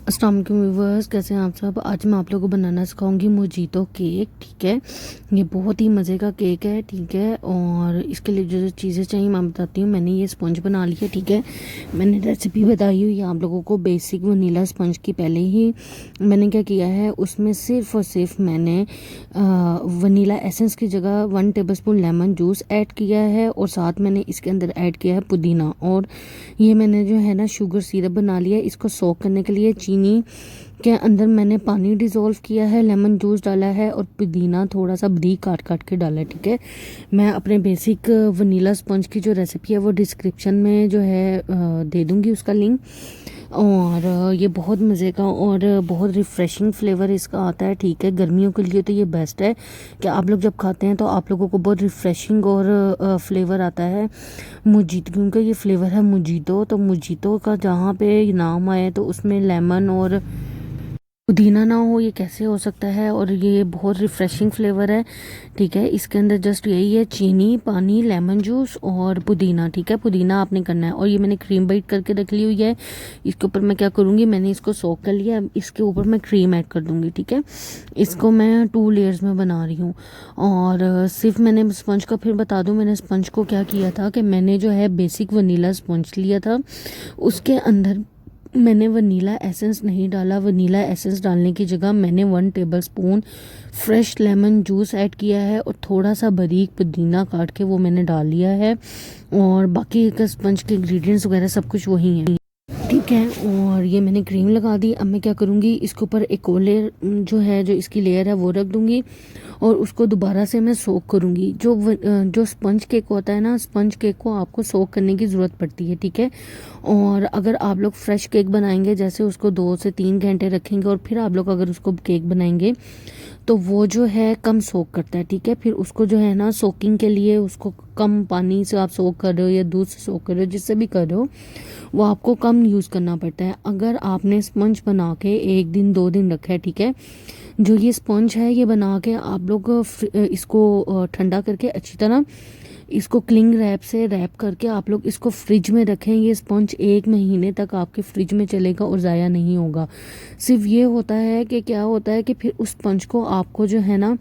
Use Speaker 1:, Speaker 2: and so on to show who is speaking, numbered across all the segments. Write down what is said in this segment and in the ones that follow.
Speaker 1: अस्सलाम वालेकुम व्यूअर्स, कैसे हैं आप सब। आज मैं आप लोगों को बनाना सिखाऊंगी मोजीतो केक। ठीक है, ये बहुत ही मज़े का केक है। ठीक है, और इसके लिए जो जो चीज़ें चाहिए मैं बताती हूँ। मैंने ये स्पंज बना ली है। ठीक है, मैंने रेसिपी बताई हुई है आप लोगों को बेसिक वनीला स्पंज की। पहले ही मैंने क्या किया है, उसमें सिर्फ और सिर्फ मैंने वनीला एसेंस की जगह 1 टेबलस्पून लेमन जूस ऐड किया है, और साथ मैंने इसके अंदर ऐड किया है पुदीना। और ये मैंने जो है ना शुगर सिरप बना लिया है। इसको सोक करने के लिए चीनी के अंदर मैंने पानी डिज़ोल्व किया है, लेमन जूस डाला है, और पुदीना थोड़ा सा बारीक काट काट के डाला है। ठीक है, मैं अपने बेसिक वनीला स्पंज की जो रेसिपी है वो डिस्क्रिप्शन में जो है दे दूँगी उसका लिंक। और ये बहुत मज़े का और बहुत रिफ़्रेशिंग फ्लेवर इसका आता है। ठीक है, गर्मियों के लिए तो ये बेस्ट है कि आप लोग जब खाते हैं तो आप लोगों को बहुत रिफ़्रेशिंग और फ्लेवर आता है मोजीतो, क्योंकि ये फ्लेवर है मोजीतो। तो मोजीतो का जहाँ पे नाम आए तो उसमें लेमन और पुदीना ना हो, ये कैसे हो सकता है। और ये बहुत रिफ़्रेशिंग फ्लेवर है। ठीक है, इसके अंदर जस्ट यही है, चीनी, पानी, लेमन जूस और पुदीना। ठीक है, पुदीना आपने करना है। और ये मैंने क्रीम बाइट करके रख ली हुई है। इसके ऊपर मैं क्या करूँगी, मैंने इसको सोक कर लिया, इसके ऊपर मैं क्रीम ऐड कर दूँगी। ठीक है, इसको मैं 2 लेयर्स में बना रही हूँ। और सिर्फ मैंने स्पंज का फिर बता दूँ, मैंने स्पंज को क्या किया था कि मैंने जो है बेसिक वनीला स्पंज लिया था, उसके अंदर मैंने वनीला एसेंस नहीं डाला। वनीला एसेंस डालने की जगह मैंने 1 tablespoon fresh lemon juice add किया है, और थोड़ा सा बारीक पुदीना काट के वो मैंने डाल लिया है। और बाकी का स्पंज के इंग्रेडिएंट्स वगैरह सब कुछ वही है। ठीक है, और ये मैंने क्रीम लगा दी। अब मैं क्या करूँगी, इसके ऊपर एक और लेयर जो है, जो इसकी लेयर है वो रख दूँगी, और उसको दोबारा से मैं सोक करूँगी। जो स्पंज केक होता है ना, स्पंज केक को आपको सोक करने की ज़रूरत पड़ती है। ठीक है, और अगर आप लोग फ्रेश केक बनाएंगे, जैसे उसको 2 से 3 घंटे रखेंगे और फिर आप लोग अगर उसको केक बनाएंगे तो वो जो है कम सोक करता है। ठीक है, फिर उसको जो है ना सोकिंग के लिए उसको कम पानी से आप सोक कर रहे हो या दूध से सोक कर रहे हो, जिससे भी कर रहे हो, वो आपको कम यूज़ करना पड़ता है। अगर आपने स्पंज बना के 1 दिन 2 दिन रखा है, ठीक है, जो ये स्पंज है ये बना के आप लोग इसको ठंडा करके अच्छी तरह इसको क्लिंग रैप से रैप करके आप लोग इसको फ्रिज में रखें। ये स्पंज 1 महीने तक आपके फ्रिज में चलेगा और ज़ाया नहीं होगा। सिर्फ ये होता है कि क्या होता है कि फिर उस स्पंज को आपको जो है ना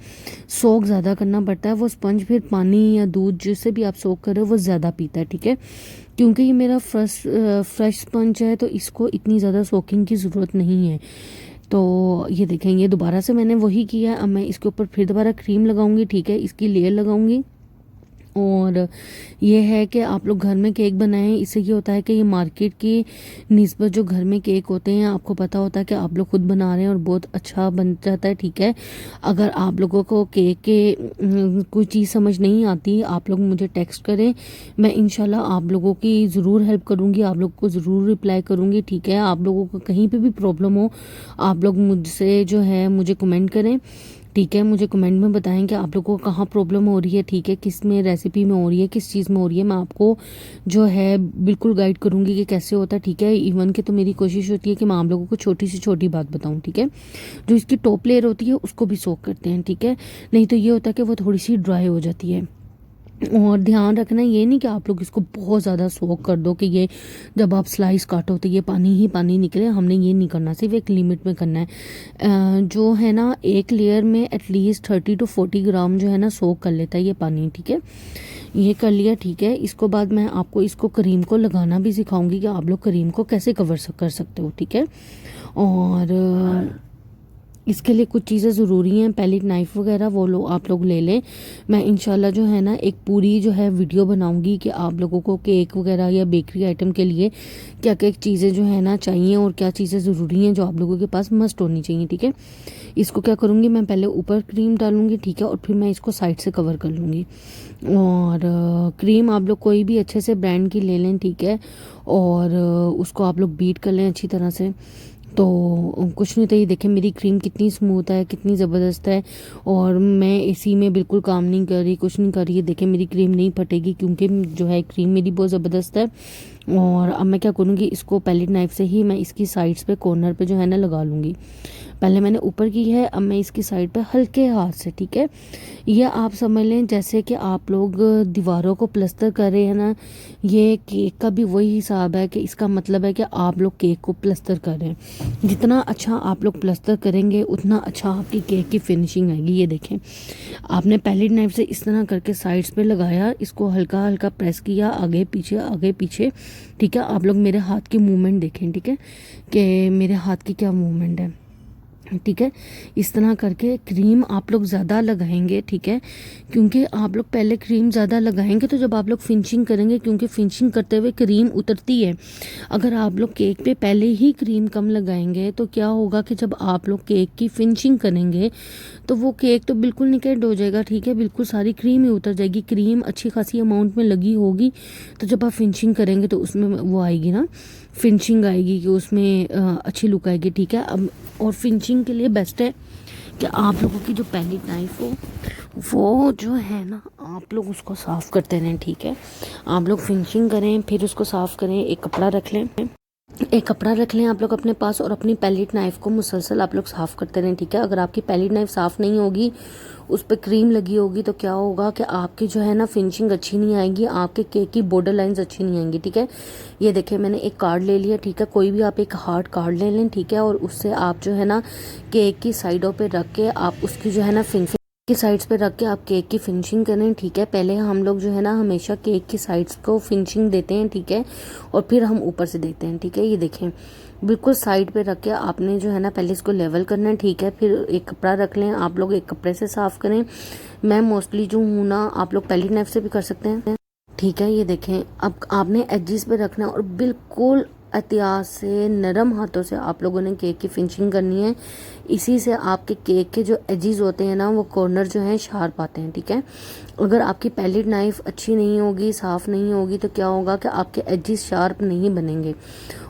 Speaker 1: सोक ज़्यादा करना पड़ता है। वो स्पंज फिर पानी या दूध जिससे भी आप सोक कर रहे हो वो ज़्यादा पीता है। ठीक है, क्योंकि ये मेरा फ्रेश स्पंज है तो इसको इतनी ज़्यादा सोकिंग की ज़रूरत नहीं है। तो ये देखेंगे दोबारा से मैंने वही किया। अब मैं इसके ऊपर फिर दोबारा क्रीम लगाऊंगी। ठीक है, इसकी लेयर लगाऊंगी। और ये है कि आप लोग घर में केक बनाएं। इससे ये होता है कि ये मार्केट की निस्बत जो घर में केक होते हैं आपको पता होता है कि आप लोग खुद बना रहे हैं और बहुत अच्छा बन जाता है। ठीक है, अगर आप लोगों को केक के कोई चीज़ समझ नहीं आती, आप लोग मुझे टेक्स्ट करें, मैं इंशाल्लाह आप लोगों की ज़रूर हेल्प करूँगी, आप लोग को ज़रूर रिप्लाई करूँगी। ठीक है, आप लोगों को कहीं पर भी प्रॉब्लम हो आप लोग मुझसे जो है मुझे कमेंट करें। ठीक है, मुझे कमेंट में बताएं कि आप लोगों को कहाँ प्रॉब्लम हो रही है। ठीक है, किस में रेसिपी में हो रही है, किस चीज़ में हो रही है, मैं आपको जो है बिल्कुल गाइड करूँगी कि कैसे होता है। ठीक है, इवन कि तो मेरी कोशिश होती है कि मैं आप लोगों को छोटी से छोटी बात बताऊँ। ठीक है, जो इसकी टॉप लेयर होती है उसको भी सोक करते हैं। ठीक है, नहीं तो ये होता है कि वो थोड़ी सी ड्राई हो जाती है। और ध्यान रखना ये नहीं कि आप लोग इसको बहुत ज़्यादा सोक कर दो कि ये जब आप स्लाइस काटो तो ये पानी ही पानी निकले। हमने ये नहीं करना, सिर्फ एक लिमिट में करना है। जो है ना एक लेयर में एटलीस्ट 30 to 40 ग्राम जो है ना सोक कर लेता है ये पानी। ठीक है, ये कर लिया। ठीक है, इसको बाद मैं आपको इसको क्रीम को लगाना भी सिखाऊंगी कि आप लोग क्रीम को कैसे कवर कर सकते हो। ठीक है, और इसके लिए कुछ चीज़ें ज़रूरी हैं, पैलेट नाइफ वगैरह वो लो आप लोग ले लें। मैं इंशाल्लाह जो है ना एक पूरी जो है वीडियो बनाऊंगी कि आप लोगों को केक वगैरह या बेकरी आइटम के लिए क्या क्या चीज़ें जो है ना चाहिए और क्या चीज़ें ज़रूरी हैं जो आप लोगों के पास मस्ट होनी चाहिए। ठीक है, इसको क्या करूँगी, मैं पहले ऊपर क्रीम डालूँगी। ठीक है, और फिर मैं इसको साइड से कवर कर लूँगी। और क्रीम आप लोग कोई भी अच्छे से ब्रांड की ले लें। ठीक है, और उसको आप लोग बीट कर लें अच्छी तरह से। तो कुछ नहीं, तो ये देखें मेरी क्रीम कितनी स्मूथ है, कितनी ज़बरदस्त है। और मैं इसी में बिल्कुल काम नहीं कर रही, कुछ नहीं कर रही है। देखें मेरी क्रीम नहीं फटेगी क्योंकि जो है क्रीम मेरी बहुत ज़बरदस्त है। और अब मैं क्या करूँगी, इसको पैलेट नाइफ से ही मैं इसकी साइड्स पे कॉर्नर पे जो है ना लगा लूँगी। पहले मैंने ऊपर की है, अब मैं इसकी साइड पे हल्के हाथ से, ठीक है, ये आप समझ लें जैसे कि आप लोग दीवारों को प्लस्तर कर रहे हैं ना, ये केक का भी वही हिसाब है कि इसका मतलब है कि आप लोग केक को प्लस्तर कर रहे हैं। जितना अच्छा आप लोग प्लस्तर करेंगे उतना अच्छा आपकी केक की फिनिशिंग आएगी। ये देखें, आपने पैलेट नाइफ से इस तरह करके साइड्स पे लगाया, इसको हल्का हल्का प्रेस किया, आगे पीछे आगे पीछे, ठीक है। आप लोग मेरे हाथ की मूवमेंट देखें, ठीक है, कि मेरे हाथ की क्या मूवमेंट है, ठीक है। इस तरह करके क्रीम आप लोग ज़्यादा लगाएंगे, ठीक है, क्योंकि आप लोग पहले क्रीम ज़्यादा लगाएंगे तो जब आप लोग फिनिशिंग करेंगे, क्योंकि फिनिशिंग करते हुए क्रीम उतरती है, अगर आप लोग केक पे पहले ही क्रीम कम लगाएंगे तो क्या होगा कि जब आप लोग केक की फिनिशिंग करेंगे तो वो केक तो बिल्कुल निकट हो जाएगा, ठीक है, बिल्कुल सारी क्रीम ही उतर जाएगी। क्रीम अच्छी खासी अमाउंट में लगी होगी तो जब आप फिनिशिंग करेंगे तो उसमें वो आएगी ना, फिनिशिंग आएगी कि उसमें अच्छी लुक आएगी, ठीक है। अब और फिनिशिंग के लिए बेस्ट है कि आप लोगों की जो पैलेट नाइफ हो वो जो है ना, आप लोग उसको साफ़ करते रहें, ठीक है। आप लोग फिनिशिंग करें फिर उसको साफ़ करें, एक कपड़ा रख लें, एक कपड़ा रख लें आप लोग अपने पास, और अपनी पैलेट नाइफ को मुसलसल आप लोग साफ़ करते रहें, ठीक है। अगर आपकी पैलेट नाइफ साफ़ नहीं होगी, उस पर क्रीम लगी होगी, तो क्या होगा कि आपकी जो है ना फिनिशिंग अच्छी नहीं आएगी, आपके केक की बॉर्डर लाइंस अच्छी नहीं आएंगी, ठीक है। ये देखिए मैंने एक कार्ड ले लिया, ठीक है, कोई भी आप एक हार्ड कार्ड ले लें, ठीक है, और उससे आप जो है ना केक की साइडों पे रख के आप उसकी जो है ना फिनिशिंग की साइड्स पे रख के आप केक की फिनिशिंग करें, ठीक है। पहले हम लोग जो है ना हमेशा केक की साइड्स को फिनिशिंग देते हैं, ठीक है, और फिर हम ऊपर से देते हैं, ठीक है। ये देखें बिल्कुल साइड पे रख के आपने जो है ना पहले इसको लेवल करना है, ठीक है, फिर एक कपड़ा रख लें, आप लोग एक कपड़े से साफ़ करें। मैं मोस्टली जो हूँ ना, आप लोग पैलेट नाइफ से भी कर सकते हैं, ठीक है। ये देखें अब आपने एजिस पे रखना है और बिल्कुल एहतियात से नरम हाथों से आप लोगों ने केक की फिनिशिंग करनी है। इसी से आपके केक के जो एजिस होते हैं ना, वो कॉर्नर जो हैं शार्प आते हैं, ठीक है। अगर आपकी पैलेट नाइफ अच्छी नहीं होगी, साफ़ नहीं होगी, तो क्या होगा कि आपके एजिस शार्प नहीं बनेंगे,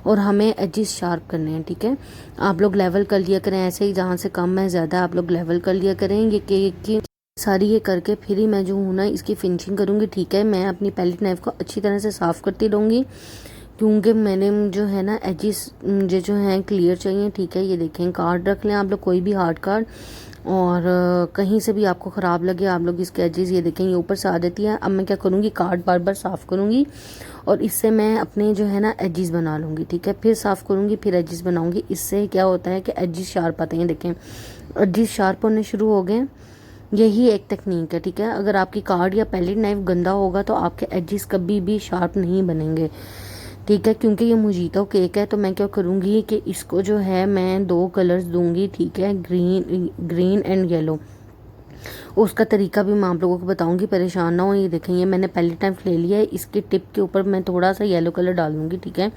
Speaker 1: और हमें एजिस शार्प करने हैं, ठीक है। आप लोग लेवल कर लिया करें ऐसे ही, जहाँ से कम है ज़्यादा आप लोग लेवल कर लिया करें। ये केक की सारी ये करके फिर ही मैं जो हूँ ना इसकी फिनिशिंग करूँगी, ठीक है। मैं अपनी पैलेट नाइफ को अच्छी तरह से साफ़ करती रहूँगी, क्योंकि मैंने जो है ना एजिस मुझे जो हैं क्लियर चाहिए, ठीक है। ये देखें कार्ड रख लें आप लोग, कोई भी हार्ड कार्ड, और कहीं से भी आपको ख़राब लगे आप लोग इसके एजिस, ये देखें ये ऊपर से आ जाती है। अब मैं क्या करूँगी, कार्ड बार बार साफ़ करूँगी और इससे मैं अपने जो है ना एजिस बना लूँगी, ठीक है। फिर साफ़ करूँगी फिर एजिस बनाऊँगी, इससे क्या होता है कि एजिस शार्प आते हैं। देखें एजिस शार्प होने शुरू हो गए, यही एक टेक्निक है, ठीक है। अगर आपकी कार्ड या पैलेट नाइफ गंदा होगा तो आपके एजिस कभी भी शार्प नहीं बनेंगे, ठीक है। क्योंकि ये मोजीतो केक है तो मैं क्या करूँगी कि इसको जो है मैं 2 कलर्स दूंगी, ठीक है, ग्रीन एंड येलो। उसका तरीका भी मैं आप लोगों को बताऊंगी, परेशान ना हो। ये देखें ये मैंने पैलेट नाइफ ले लिया है, इसके टिप के ऊपर मैं थोड़ा सा येलो कलर डाल दूंगी, ठीक है।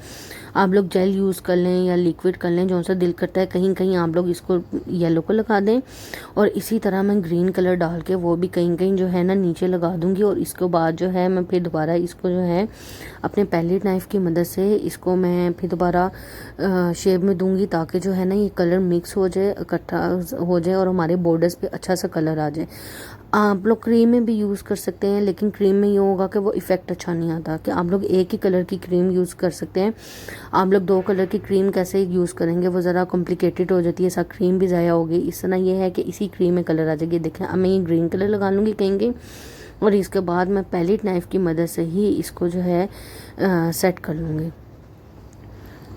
Speaker 1: आप लोग जेल यूज़ कर लें या लिक्विड कर लें, जो सा दिल करता है, कहीं कहीं आप लोग इसको येलो को लगा दें, और इसी तरह मैं ग्रीन कलर डाल के वो भी कहीं कहीं जो है ना नीचे लगा दूंगी। और इसके बाद जो है मैं फिर दोबारा इसको जो है अपने पैलेट नाइफ की मदद से इसको मैं फिर दोबारा शेप में दूंगी, ताकि जो है ना ये कलर मिक्स हो जाए, इकट्ठा हो जाए और हमारे बॉर्डर्स पे अच्छा सा कलर आ जाए। आप लोग क्रीम में भी यूज़ कर सकते हैं, लेकिन क्रीम में ये होगा कि वो इफ़ेक्ट अच्छा नहीं आता, कि आप लोग एक ही कलर की क्रीम यूज़ कर सकते हैं। आप लोग 2 कलर की क्रीम कैसे यूज़ करेंगे, वो ज़रा कॉम्प्लिकेटेड हो जाती है, सब क्रीम भी ज़ाया होगी। इस तरह ये है कि इसी क्रीम में कलर आ जाएगी। देखें अब मैं ये ग्रीन कलर लगा लूँगी कहीं, और इसके बाद मैं पैलेट नाइफ की मदद से ही इसको जो है सेट कर लूँगी,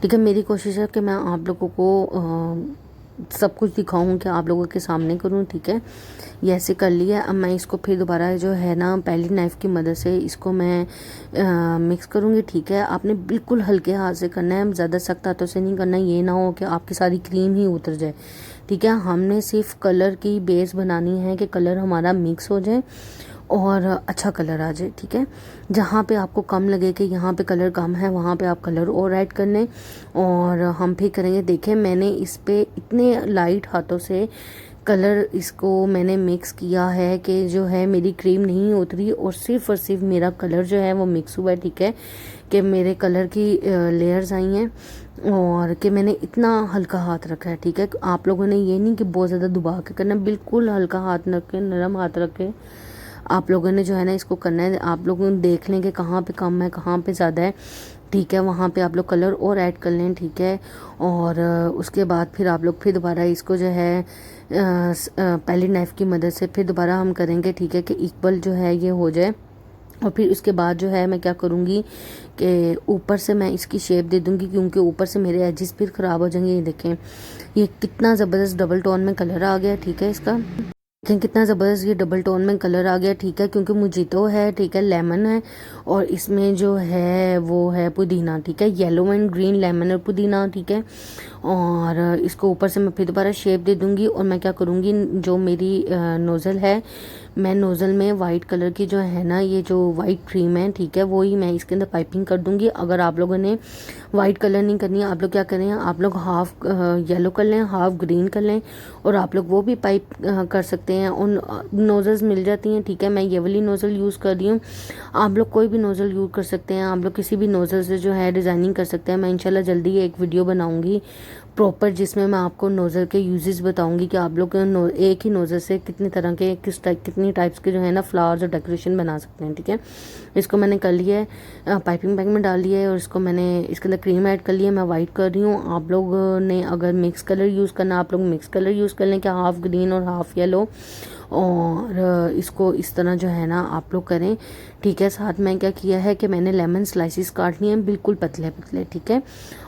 Speaker 1: ठीक है। मेरी कोशिश है कि मैं आप लोगों को सब कुछ दिखाऊं, कि आप लोगों के सामने करूं, ठीक है। ये ऐसे कर लिया। अब मैं इसको फिर दोबारा जो है ना पैलेट नाइफ की मदद से इसको मैं मिक्स करूंगी, ठीक है। आपने बिल्कुल हल्के हाथ से करना है, ज़्यादा सख्त हाथों से नहीं करना, ये ना हो कि आपकी सारी क्रीम ही उतर जाए, ठीक है। हमने सिर्फ कलर की बेस बनानी है कि कलर हमारा मिक्स हो जाए और अच्छा कलर आ जाए, ठीक है। जहाँ पे आपको कम लगे कि यहाँ पे कलर कम है, वहाँ पे आप कलर और ऐड कर लें, और हम फिर करेंगे। देखें मैंने इस पे इतने लाइट हाथों से कलर इसको मैंने मिक्स किया है कि जो है मेरी क्रीम नहीं उतरी, और सिर्फ मेरा कलर जो है वो मिक्स हुआ है, ठीक है, कि मेरे कलर की लेयर्स आई हैं, और कि मैंने इतना हल्का हाथ रखा है, ठीक है। आप लोगों ने ये नहीं कि बहुत ज़्यादा दबा के करना, बिल्कुल हल्का हाथ रख के, नरम हाथ रख के आप लोगों ने जो है ना इसको करना है। आप लोगों ने देख लें कि कहाँ पे कम है कहाँ पे ज़्यादा है, ठीक है, वहाँ पे आप लोग कलर और ऐड कर लें, ठीक है। और उसके बाद फिर आप लोग फिर दोबारा इसको जो है पहली नाइफ़ की मदद से फिर दोबारा हम करेंगे, ठीक है, कि इक्वल जो है ये हो जाए। और फिर उसके बाद जो है मैं क्या करूँगी कि ऊपर से मैं इसकी शेप दे दूँगी, क्योंकि ऊपर से मेरे एजेस फिर ख़राब हो जाएंगे। ये देखें, ये कितना ज़बरदस्त डबल टोन में कलर आ गया, ठीक है। इसका देखें कितना ज़बरदस्त ये डबल टोन में कलर आ गया, ठीक है, क्योंकि मोजीतो है, ठीक है, लेमन है और इसमें जो है वो है पुदीना, ठीक है, येलो एंड ग्रीन लेमन और पुदीना, ठीक है। और इसको ऊपर से मैं फिर दोबारा शेप दे दूँगी। और मैं क्या करूँगी, जो मेरी नोज़ल है, मैं नोज़ल में वाइट कलर की जो है ना, ये जो वाइट क्रीम है, ठीक है, वो ही मैं इसके अंदर पाइपिंग कर दूँगी। अगर आप लोगों ने वाइट कलर नहीं करनी है, आप लोग क्या करें, आप लोग हाफ येलो कर लें, हाफ ग्रीन कर लें, और आप लोग वो भी पाइप कर सकते हैं। उन नोज़ल्स मिल जाती हैं, ठीक है। मैं ये वाली नोज़ल यूज़ कर रही हूँ, आप लोग कोई भी नोज़ल यूज़ कर सकते हैं, आप लोग किसी भी नोज़ल से जो है डिज़ाइनिंग कर सकते हैं। मैं इंशाल्लाह जल्दी एक वीडियो बनाऊँगी प्रॉपर, जिसमें मैं आपको नोज़ल के यूजेस बताऊंगी कि आप लोग एक ही नोज़ल से कितनी तरह के कितनी टाइप्स के जो है ना फ्लावर्स और डेकोरेशन बना सकते हैं, ठीक है। इसको मैंने कर लिया है, पाइपिंग बैग में डाल लिया है, और इसको मैंने इसके अंदर क्रीम ऐड कर लिया है। मैं वाइट कर रही हूँ। आप लोग ने अगर मिक्स कलर यूज़ करना, आप लोग मिक्स कलर यूज़ कर लें, क्या हाफ ग्रीन और हाफ येलो, और इसको इस तरह जो है ना आप लोग करें, ठीक है। साथ में क्या किया है कि मैंने लेमन स्लाइसिस काट लिए हैं बिल्कुल पतले पतले, ठीक है।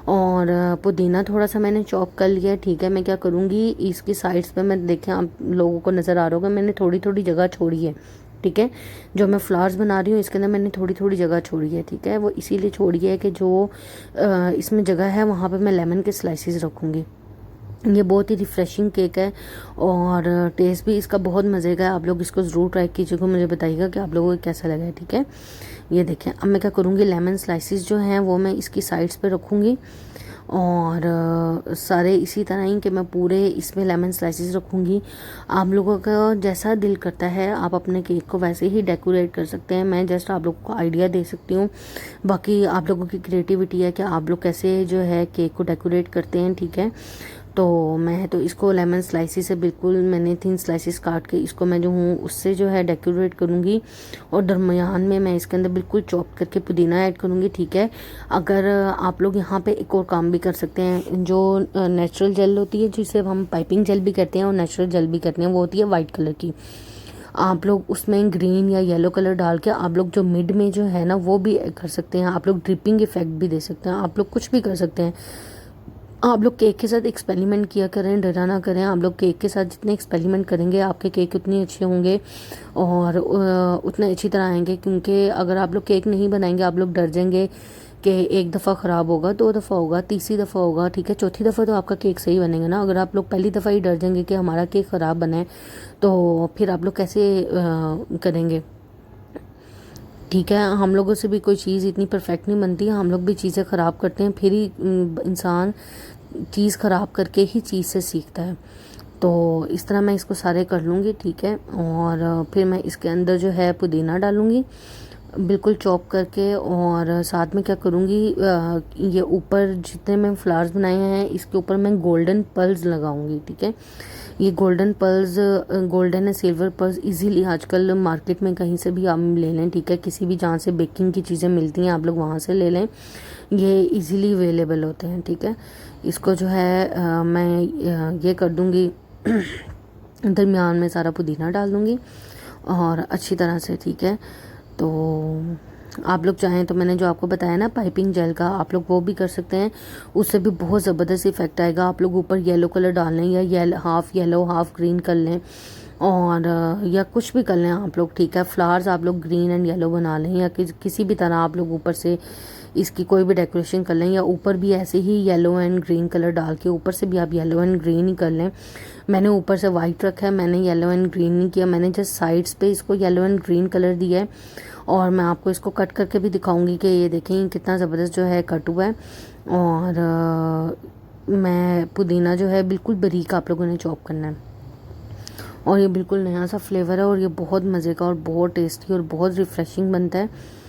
Speaker 1: और पुदीना थोड़ा सा मैंने चॉप कर लिया है, ठीक है। मैं क्या करूँगी, इसकी साइड्स पे मैं देखें, आप लोगों को नज़र आ रहा होगा, मैंने थोड़ी थोड़ी जगह छोड़ी है, ठीक है। जो मैं फ्लावर्स बना रही हूँ इसके अंदर मैंने थोड़ी थोड़ी जगह छोड़ी है, ठीक है। वो इसीलिए छोड़ी है कि जो इसमें जगह है वहाँ पे मैं लेमन के स्लाइसिस रखूँगी। ये बहुत ही रिफ़्रेशिंग केक है और टेस्ट भी इसका बहुत मज़े का है। आप लोग इसको ज़रूर ट्राई कीजिएगा, मुझे बताइएगा कि आप लोगों को कैसा लगा है, ठीक है। ये देखें, अब मैं क्या करूँगी, लेमन स्लाइसिस जो हैं वो मैं इसकी साइड्स पे रखूँगी, और सारे इसी तरह ही कि मैं पूरे इसमें लेमन स्लाइसिस रखूँगी। आप लोगों का जैसा दिल करता है आप अपने केक को वैसे ही डेकोरेट कर सकते हैं। मैं जस्ट आप लोगों को आइडिया दे सकती हूँ, बाकी आप लोगों की क्रिएटिविटी है कि आप लोग कैसे जो है केक को डेकोरेट करते हैं, ठीक है। तो मैं तो इसको लेमन स्लाइसिस से बिल्कुल मैंने 3 स्लाइसिस काट के इसको मैं जो हूँ उससे जो है डेकोरेट करूँगी, और दरमियान में मैं इसके अंदर बिल्कुल चॉप करके पुदीना ऐड करूँगी, ठीक है। अगर आप लोग यहाँ पे एक और काम भी कर सकते हैं, जो नेचुरल जेल होती है जिसे हम पाइपिंग जेल भी करते हैं और नेचुरल जेल भी करते हैं, वो होती है वाइट कलर की। आप लोग उसमें ग्रीन या येलो कलर डाल के आप लोग जो मिड में जो है ना वो भी कर सकते हैं। आप लोग ड्रिपिंग इफेक्ट भी दे सकते हैं, आप लोग कुछ भी कर सकते हैं। आप लोग केक के साथ एक्सपेरिमेंट किया करें, डरा ना करें। आप लोग केक के साथ जितने एक्सपेरिमेंट करेंगे आपके केक उतने अच्छे होंगे और उतने अच्छी तरह आएंगे, क्योंकि अगर आप लोग केक नहीं बनाएंगे आप लोग डर जाएंगे कि एक दफ़ा ख़राब होगा, 2 दफ़ा होगा, तीसरी दफ़ा होगा, ठीक है, चौथी दफ़ा तो आपका केक सही बनेगा ना। अगर आप लोग पहली दफ़ा ही डर जाएंगे कि हमारा केक ख़राब बना है तो फिर आप लोग कैसे करेंगे, ठीक है। हम लोगों से भी कोई चीज़ इतनी परफेक्ट नहीं बनती, हम लोग भी चीज़ें ख़राब करते हैं, फिर ही इंसान चीज़ ख़राब करके ही चीज़ से सीखता है। तो इस तरह मैं इसको सारे कर लूँगी, ठीक है। और फिर मैं इसके अंदर जो है पुदीना डालूँगी बिल्कुल चॉप करके, और साथ में क्या करूँगी, ये ऊपर जितने मैं फ्लावर्स बनाए हैं इसके ऊपर मैं गोल्डन पल्स लगाऊँगी, ठीक है। ये गोल्डन पल्स, गोल्डन या सिल्वर पल्स इजीली आजकल मार्केट में कहीं से भी आप ले लें, ठीक है। किसी भी जहाँ से बेकिंग की चीज़ें मिलती हैं आप लोग वहाँ से ले लें, ये इजीली अवेलेबल होते हैं, ठीक है। इसको जो है मैं ये कर दूँगी दरमियान में सारा पुदीना डाल दूँगी और अच्छी तरह से, ठीक है। तो आप लोग चाहें तो मैंने जो आपको बताया ना पाइपिंग जेल का, आप लोग वो भी कर सकते हैं, उससे भी बहुत ज़बरदस्त इफेक्ट आएगा। आप लोग ऊपर येलो कलर डाल लें या हाफ येलो हाफ ग्रीन कर लें, और या कुछ भी कर लें आप लोग, ठीक है। फ्लावर्स आप लोग ग्रीन एंड येलो बना लें, या किसी भी तरह आप लोग ऊपर से इसकी कोई भी डेकोरेशन कर लें, या ऊपर भी ऐसे ही येलो एंड ग्रीन कलर डाल के ऊपर से भी आप येलो एंड ग्रीन ही कर लें। मैंने ऊपर से वाइट रखा है, मैंने येलो एंड ग्रीन नहीं किया, मैंने जस्ट साइड्स पे इसको येलो एंड ग्रीन कलर दिया है। और मैं आपको इसको कट करके भी दिखाऊंगी कि ये देखें कितना ज़बरदस्त जो है कट हुआ है। और मैं पुदीना जो है बिल्कुल बारीक आप लोगों ने चॉप करना है, और ये बिल्कुल नया सा फ्लेवर है और ये बहुत मज़े का और बहुत टेस्टी और बहुत रिफ़्रेशिंग बनता है।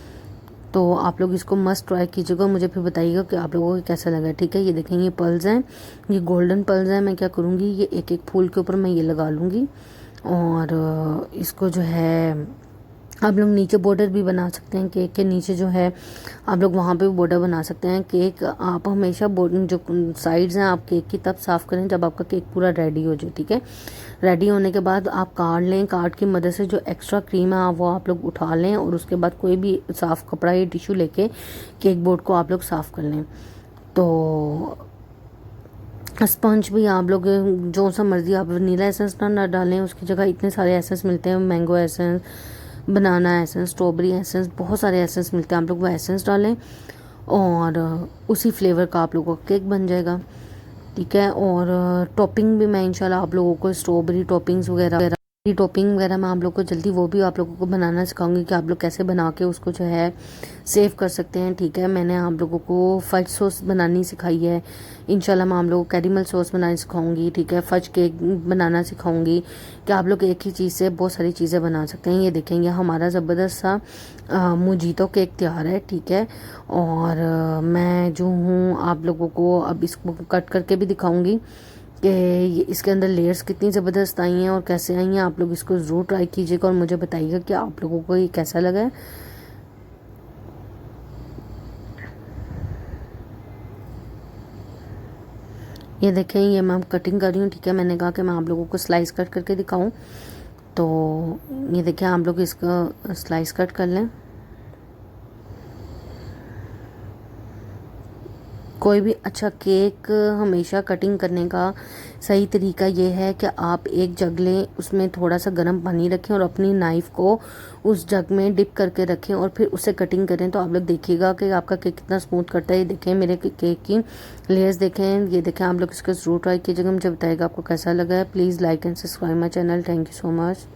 Speaker 1: तो आप लोग इसको मस्ट ट्राई कीजिएगा, मुझे फिर बताइएगा कि आप लोगों को कैसा लगा, ठीक है। ये देखें ये पल्स हैं, ये गोल्डन पल्स हैं। मैं क्या करूँगी, ये एक एक फूल के ऊपर मैं ये लगा लूँगी, और इसको जो है आप लोग नीचे बॉर्डर भी बना सकते हैं, केक के नीचे जो है आप लोग वहाँ पे भी बॉर्डर बना सकते हैं। केक आप हमेशा जो साइड्स हैं आप केक की तब साफ़ करें जब आपका केक पूरा रेडी हो जाए, ठीक है। रेडी होने के बाद आप काट लें, काट की मदद से जो एक्स्ट्रा क्रीम है वो आप लोग उठा लें और उसके बाद कोई भी साफ़ कपड़ा या टिश्यू लेके केक बोर्ड को आप लोग साफ़ कर लें। तो स्पंज भी आप लोग जो सा मर्जी, आप वनीला एसेंस ना डालें, उसकी जगह इतने सारे एसेंस मिलते हैं, मैंगो एसेंस, बनाना एसेंस, स्ट्रॉबेरी एसेंस, बहुत सारे एसेंस मिलते हैं। आप लोग वो एसेंस डालें और उसी फ्लेवर का आप लोगों का केक बन जाएगा, ठीक है। और टॉपिंग भी मैं इंशाल्लाह आप लोगों को स्ट्रॉबेरी टॉपिंग्स वगैरह टॉपिंग वगैरह मैं आप लोगों को जल्दी वो भी आप लोगों को बनाना सिखाऊंगी कि आप लोग कैसे बना के उसको जो है सेव कर सकते हैं, ठीक है। मैंने आप लोगों को फज सॉस बनानी सिखाई है, इंशाल्लाह मैं आप लोगों को कैरेमल सॉस बनानी सिखाऊंगी, ठीक है। फज केक बनाना सिखाऊंगी कि आप लोग एक ही चीज़ से बहुत सारी चीज़ें बना सकते हैं। ये देखेंगे हमारा ज़बरदस्त सा मोजीतो केक तैयार है, ठीक है। और मैं जो हूँ आप लोगों को अब इसको कट करके भी दिखाऊंगी कि इसके अंदर लेयर्स कितनी ज़बरदस्त आई हैं और कैसे आई हैं। आप लोग इसको ज़रूर ट्राई कीजिएगा और मुझे बताइएगा कि आप लोगों को ये कैसा लगा है। ये देखें, ये मैं कटिंग कर रही हूँ, ठीक है। मैंने कहा कि मैं आप लोगों को स्लाइस कट करके दिखाऊं, तो ये देखें आप लोग इसका स्लाइस कट कर लें। कोई भी अच्छा केक हमेशा कटिंग करने का सही तरीका ये है कि आप एक जग लें, उसमें थोड़ा सा गर्म पानी रखें और अपनी नाइफ़ को उस जग में डिप करके रखें और फिर उससे कटिंग करें, तो आप लोग देखिएगा कि आपका केक कितना स्मूथ कटता है। ये देखें मेरे केक की लेयर्स देखें, ये देखें। आप लोग इसको ज़रूर ट्राई कीजिएगा, मुझे बताइएगा आपको कैसा लगा है। Please like and subscribe my channel. Thank you so much.